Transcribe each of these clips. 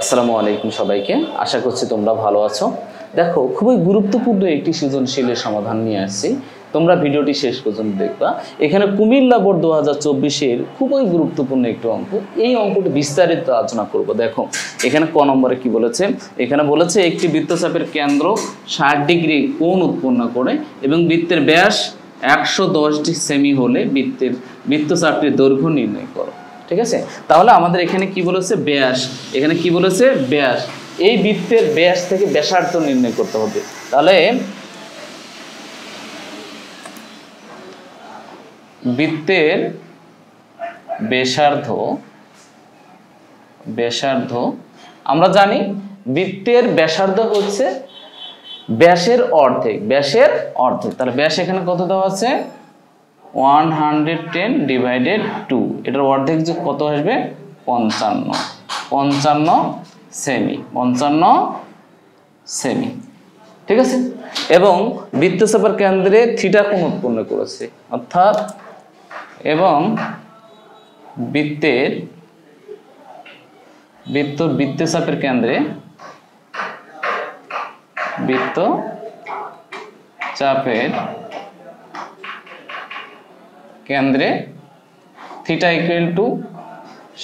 আসসালামু আলাইকুম সবাইকে, আশা করছি তোমরা ভালো আছো। দেখো, খুবই গুরুত্বপূর্ণ একটি সৃজনশীলের সমাধান নিয়ে আসছি, তোমরা ভিডিওটি শেষ পর্যন্ত দেখবা। এখানে কুমিল্লা বোর্ড 2024-এর খুবই গুরুত্বপূর্ণ একটি অঙ্ক। এই অঙ্কটি বিস্তারিত আলোচনা করব। দেখো এখানে ক নম্বরে কি বলেছে, এখানে বলেছে একটি বৃত্তচাপের কেন্দ্র 60 ডিগ্রি কোণ উৎপন্ন করে এবং বৃত্তের ব্যাস 110 সেমি হলে বৃত্তচাপটির দৈর্ঘ্য নির্ণয় করো। ঠিক আছে, তাহলে আমাদের এখানে কি বলেছে, ব্যাস। এখানে কি বলেছে, ব্যাস। এই বৃত্তের ব্যাস থেকে ব্যাসার্ধ নির্ণয় করতে হবে। তাহলে বৃত্তের ব্যাসার্ধ আমরা জানি বৃত্তের ব্যাসার্ধ হচ্ছে ব্যাসের অর্ধেক। তাহলে ব্যাস এখানে কত দেওয়া আছে, 110 ডিভাইডেড 2, এটার অর্ধেক যে কত আসবে, 55 সেমি। ঠিক আছে, এবং বৃত্তচাপের কেন্দ্রে থিটা কোণ উৎপন্ন করেছে, অর্থাৎ এবং বৃত্তচাপের কেন্দ্রে থিটা ইকুয়াল টু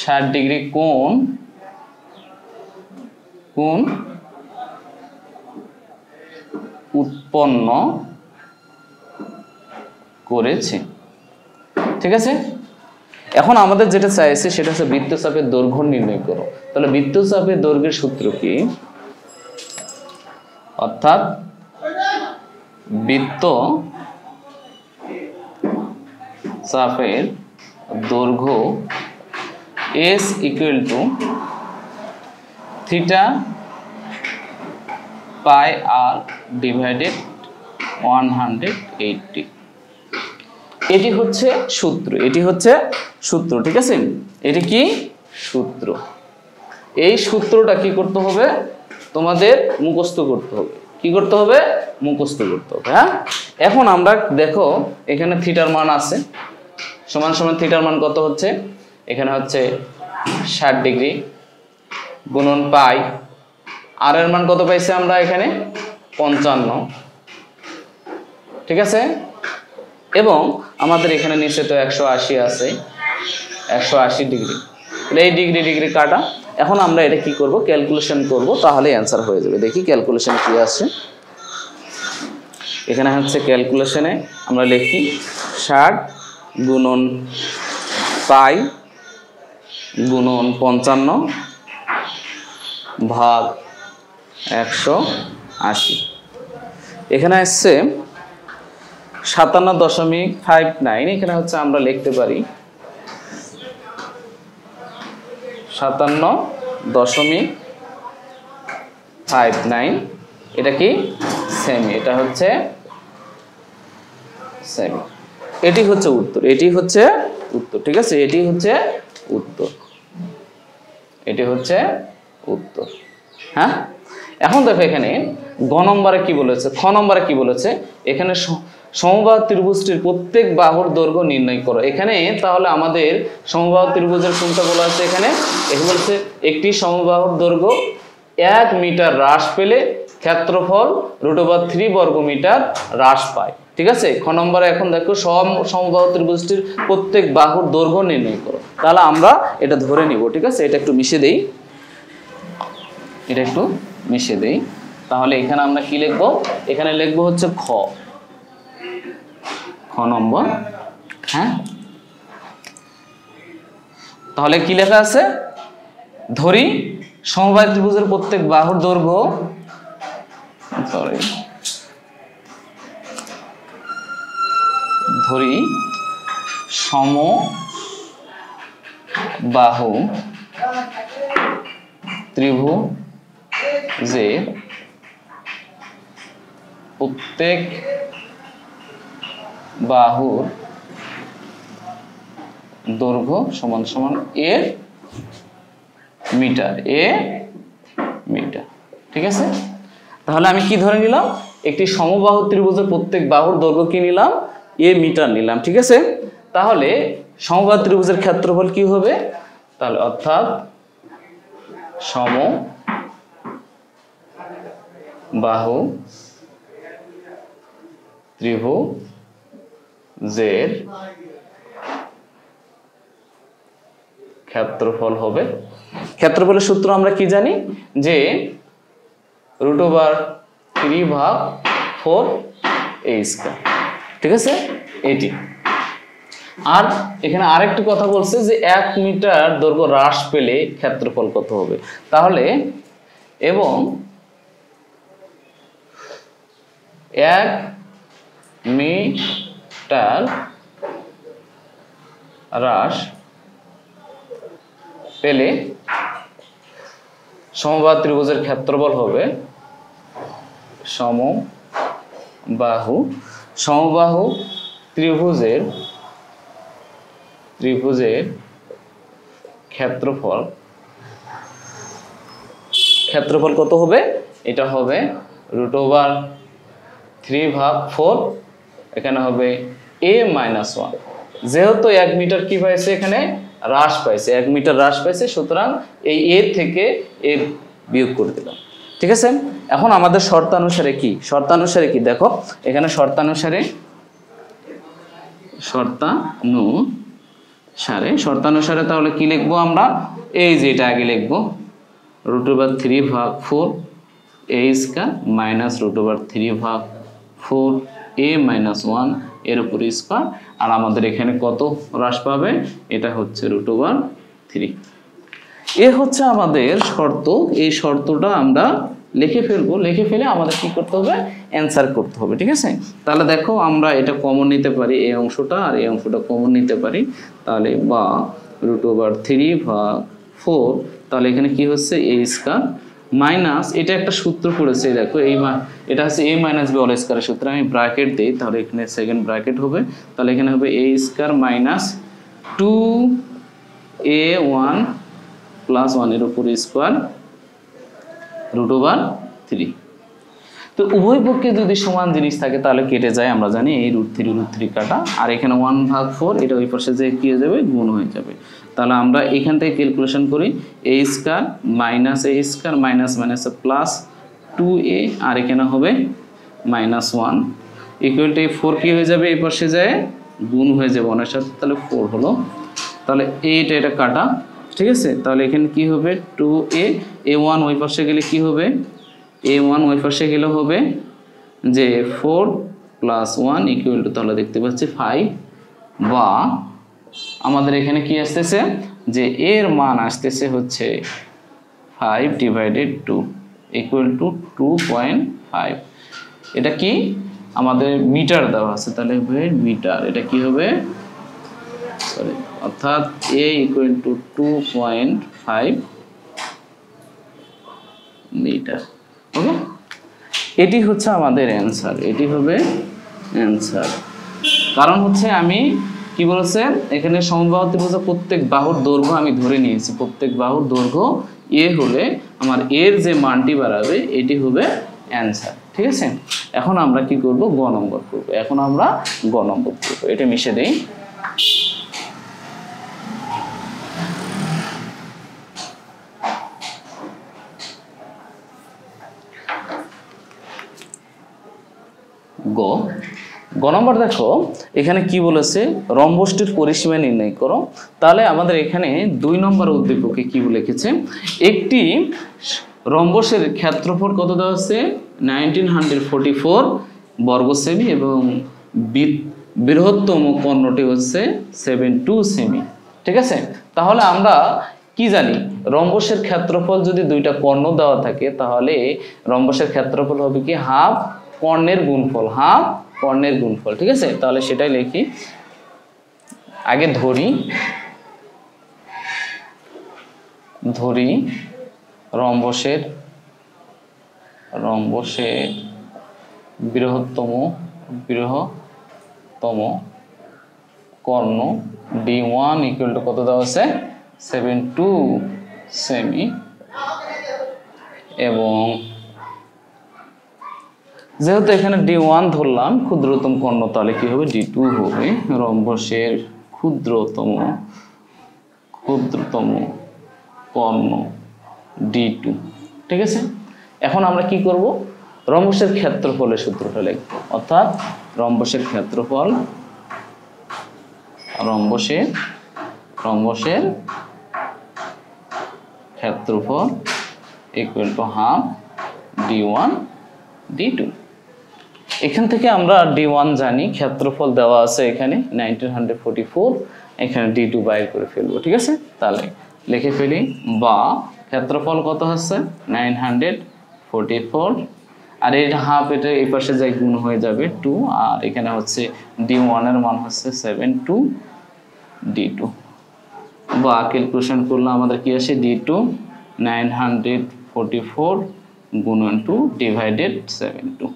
60 ডিগ্রি কোণ উৎপন্ন করেছে। ঠিক আছে, এখন আমাদের যেটা চাইছে সেটা হচ্ছে বৃত্তচাপের দৈর্ঘ্য নির্ণয় করো। তাহলে বৃত্তচাপের দৈর্ঘ্যের সূত্র কি, অর্থাৎ বৃত্তচাপের দৈর্ঘ্য S equal to theta pi আর ডিভাইডেড 180। এটি হচ্ছে সূত্র। ঠিক আছে, এটি কি সূত্র। এই সূত্রটা কি করতে হবে, তোমাদের মুখস্থ করতে হবে। হ্যাঁ, এখন আমরা দেখো এখানে থিটার মান আছে, সমান থিটার মান কত হচ্ছে, এখানে হচ্ছে 60 ডিগ্রি গুণন পাই, আর এর মান কত পাইছে আমরা এখানে 55। ঠিক আছে, এবং আমাদের এখানে নিচে তো 180 আছে, 180 ডিগ্রি। এই ডিগ্রি কাটা। এখন আমরা এটা কি করব, ক্যালকুলেশন করব, তাহলে অ্যান্সার হয়ে যাবে। দেখি ক্যালকুলেশন কি আছে। এখানে হচ্ছে ক্যালকুলেশনে আমরা লিখি 60 গুণন পাই গুণন 55 ভাগ 180। এখানে আসছে 57.59। এখানে হচ্ছে আমরা লিখতে পারি 57.59। এটা কি সেমি, এটা হচ্ছে সেমি। এটি হচ্ছে উত্তর। ঠিক আছে, এটি হচ্ছে উত্তর। হ্যাঁ, এখন দেখো এখানে খ নম্বরে কি বলেছে, এখানে সমবাহু ত্রিভুজটির প্রত্যেক বাহুর দৈর্ঘ্য নির্ণয় করো। এখানে তাহলে আমাদের সমবাহু ত্রিভুজের কোনটা বলা আছে, এখানে বলছে একটি সমবাহুর দৈর্ঘ্য 1 মিটার হ্রাস পেলে ক্ষেত্রফল √3 বর্গমিটার হ্রাস পায়। ঠিক আছে, খ নম্বরে এখন দেখো সমবাহু ত্রিভুজটির প্রত্যেক বাহুর দৈর্ঘ্য নির্ণয় করো। তাহলে আমরা এটা ধরে নিব। ঠিক আছে, এটা একটু মিশিয়ে দেই। তাহলে এখানে আমরা কি লিখব, এখানে লিখব হচ্ছে খ নম্বর। হ্যাঁ, তাহলে কি লেখা আছে, ধরি সমবাহু ত্রিভুজের প্রত্যেক বাহুর দৈর্ঘ্য সমবাহু ত্রিভুজের প্রত্যেক বাহুর দৈর্ঘ্য সমান এ মিটার। ঠিক আছে, তাহলে আমি কি ধরে নিলাম, একটি সমবাহু ত্রিভুজের প্রত্যেক বাহুর দৈর্ঘ্য কি নিলাম, এ মিটার নিলাম। ঠিক আছে, তাহলে সমবাহু ত্রিভুজের ক্ষেত্রফল কি হবে, তাহলে অর্থাৎ সমবাহু ত্রিভুজের ক্ষেত্রফল হবে। ক্ষেত্রফলের সূত্র আমরা কি জানি, যে √3/4 ঠিক আছে, এটি। আর এখানে আরেকটি কথা বলছে যে 1 মিটার দৈর্ঘ্য হ্রাস পেলে ক্ষেত্রফল কত হবে। তাহলে এবং 1 মিটার হ্রাস পেলে সমবাহু ত্রিভুজের ক্ষেত্রফল হবে সমবাহু ত্রিভুজের ক্ষেত্রফল কত হবে, এটা হবে √3/4, এখানে হবে a-1। যেহেতু 1 মিটার কি পাইছে, এখানে হ্রাস পাইছে, 1 মিটার হ্রাস পাইছে, সুতরাং এই a থেকে a বিয়োগ করে দিলাম। ঠিক আছে, এখন আমাদের শর্তানুসারে কি দেখো, এখানে শর্তানুসারে তাহলে কি লিখবো আমরা, এই যে এটা আগে লিখবো √3/4 a² মাইনাস √3/4 a-1 এর উপর স্কয়ার, আর আমাদের এখানে কত হ্রাস পাবে, এটা হচ্ছে √3। এ হচ্ছে আমাদের শর্ত। এই শর্তটা আমরা লিখে ফেলে আমাদের কি করতে হবে, অ্যান্সার করতে হবে। ঠিক আছে, তাহলে দেখো আমরা এটা কমন নিতে পারি, এই অংশটা আর এই অংশটা কমন নিতে পারি, তাহলে বা √3/4, তাহলে এখানে কি হচ্ছে a² মাইনাস, এটা একটা সূত্র পড়েছে দেখো, এটা হচ্ছে a - b হোল স্কয়ারের সূত্র, আমি ব্র্যাকেট দেই, তাহলে এখানে সেকেন্ড ব্র্যাকেট হবে, তাহলে এখানে হবে a² মাইনাস 2a1 প্লাস 1 এর উপর স্কয়ার √3। তো উভয় পক্ষে যদি সমান জিনিস থাকে তাহলে কেটে যায়, আমরা জানি এই √3 কাটা, আর এখানে 1/4, এটা ওই পাশে যে কি হয়ে যাবে, গুণ হয়ে যাবে। তাহলে আমরা এখান থেকে ক্যালকুলেশন করি, a² মাইনাস a² মাইনাস মাইনাসে প্লাস 2a, আর এখানে হবে -1 ইকুয়াল টু 4 কি হয়ে যাবে, এই পাশে যায় গুণ হয়ে যাবে 1 এর সাথে, তাহলে 4 হলো। তাহলে এটা কাটা, ঠিক আছে, তাহলে এখানে কি হবে 2a, a1 ওই পাশে গেলে কি হবে, a1 ওই পাশে গেলে হবে যে 4 প্লাস 1 ইকুয়াল টু, তাহলে দেখতে পাচ্ছি 5, বা আমাদের এখানে কি আসতেছে, যে এর মান আসতেছে হচ্ছে 5/2 ইকুয়াল টু 2.5। এটা কি আমাদের মিটার দেওয়া আছে, তাহলে হবে মিটার, এটা কি হবে, সরি, অর্থাৎ a ইকুয়াল টু 2.5 মিটার। ওকে, এটি হচ্ছে আমাদের অ্যান্সার, এটি হবে অ্যান্সার। কারণ হচ্ছে আমি কি বলেছে, এখানে সমবাহু ত্রিভুজের প্রত্যেক বাহুর দৈর্ঘ্য আমি ধরে নিয়েছি, প্রত্যেক বাহুর দৈর্ঘ্য a হলে আমার এর যে মানটি বাড়াবে এটি হবে অ্যান্সার। ঠিক আছে, এখন আমরা কি করব, গ নম্বর করব। এটা মিশে দেই। গ নম্বর দেখো, এখানে কি বলেছে, রম্বসটির পরিসীমা নির্ণয় করো। তাহলে আমাদের এখানে 2 নম্বর উদ্দীপকে কি লিখেছে, একটি রম্বসের ক্ষেত্রফল কত দেওয়া আছে, 1944 বর্গ সেমি, এবং বৃহত্তম কর্ণটি হচ্ছে 72 সেমি। ঠিক আছে, তাহলে আমরা কি জানি, রম্বসের ক্ষেত্রফল যদি দুইটা কর্ণ দেওয়া থাকে, তাহলে রম্বসের ক্ষেত্রফল হবে কি হাফ কর্ণের গুণফল, ঠিক আছে, তাহলে সেটাই লিখি। আগে ধরি রম্বসের বৃহত্তম কর্ণ D1 ইকুয়াল টু কত দেওয়া আছে, 72 সেমি, এবং যেহেতু এখানে D1 ধরলাম ক্ষুদ্রতম কর্ণ, তাহলে কি হবে, D2 হবে। রম্বসের ক্ষুদ্রতম কর্ণ D2, ঠিক আছে। এখন আমরা কি করব, রম্বসের ক্ষেত্রফলের সূত্রটা লিখব, অর্থাৎ রম্বসের ক্ষেত্রফল equal to half D1 D2। এখান থেকে আমরা D1 জানি, ক্ষেত্রফল দেওয়া আছে এখানে 1944, এখানে D2 বাইর করে ফেলবো, ঠিক আছে। তাহলে লিখে ফেলি, বা ক্ষেত্রফল কত হচ্ছে 944, আর এর হাফ এটা এই পাশে যাই গুণ হয়ে যাবে 2, আর এখানে হচ্ছে D1 এর মান হচ্ছে 72 D2, বা ক্যালকুলেশন করলে আমাদের কি আসে D2 944 গুণন 2 ডিভাইডেড 72।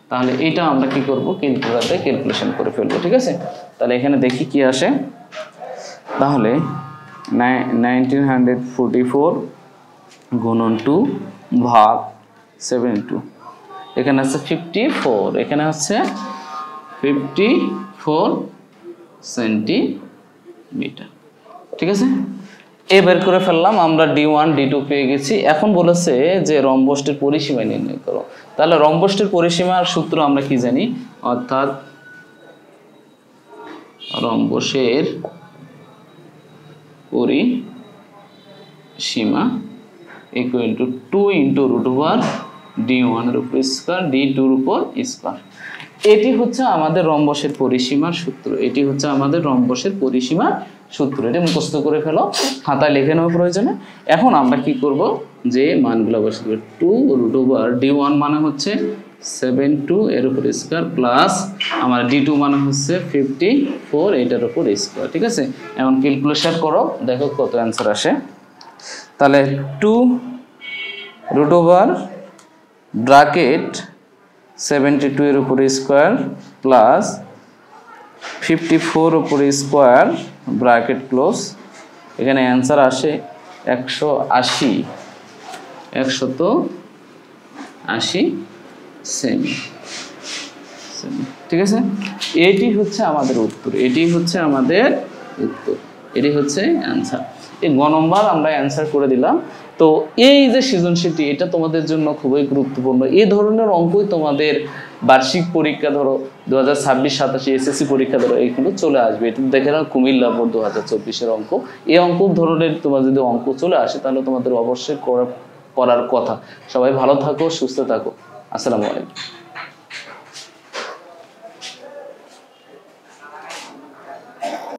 তাহলে এইটা আমরা কি করব, ক্যালকুলেটরে ক্যালকুলেশন করে ফেলবো, ঠিক আছে। তাহলে এখানে দেখি কি আসে। তাহলে 1944 গুণন 2 ভাগ 72, এখানে আছে 54, এখানে হচ্ছে 54 সেন্টিমিটার, ঠিক আছে। এ বের করে ফেললাম আমরা, D1 D2 পেয়ে গেছি। এখন বলেছে যে রম্বসটির পরিসীমা নির্ণয় করো। তাহলে রম্বসটির পরিসীমার সূত্র আমরা কি জানি, অর্থাৎ রম্বসের পরিসীমা equal to 2 into root over D1 এর উপর স্কয়ার D2 এর উপর স্কয়ার। এটি হচ্ছে আমাদের রম্বসের পরিসীমার সূত্র, এটি হচ্ছে আমাদের রম্বসের পরিসীমার সূত্র। এটা মুখস্থ করে ফেলো, খাতায় লিখে নেওয়ার প্রয়োজনে। এখন আমরা কি করব, যে মানগুলো বসে দেব, 2 রুট ওভার D1 মানে হচ্ছে 72 এর উপর স্কয়ার, প্লাস আমার D2 মানে হচ্ছে 54 এটার উপর স্কয়ার, ঠিক আছে। এখন ক্যালকুলেশন করো, দেখো কত অ্যান্সার আসে। তাহলে 2 রুট ওভার ব্র্যাকেট 72 এর উপর স্কয়ার প্লাস 54 উপর স্কয়ার ব্র্যাকেট ক্লোজ, এখানে অ্যান্সার আসে 180 সেমি, ঠিক আছে। এটি হচ্ছে আমাদের উত্তর, এটি হচ্ছে আমাদের উত্তর, এটি হচ্ছে অ্যান্সার। এই গ নম্বর আমরা অ্যান্সার করে দিলাম। তো এই যে সৃজনশীলটি, এটা তোমাদের জন্য খুবই গুরুত্বপূর্ণ। এই ধরনের অঙ্কই তোমাদের বার্ষিক পরীক্ষা, ধরো 2026-27 এসএসসি পরীক্ষা ধরো এইগুলো চলে আসবে। এটা দেখে নাও কুমিল্লা বোর্ড 2024-এর অঙ্ক। এই অঙ্ক ধরনের তোমার যদি অঙ্ক চলে আসে তাহলে তোমাদের অবশ্যই করার কথা। সবাই ভালো থাকো, সুস্থ থাকো। আসসালামু আলাইকুম।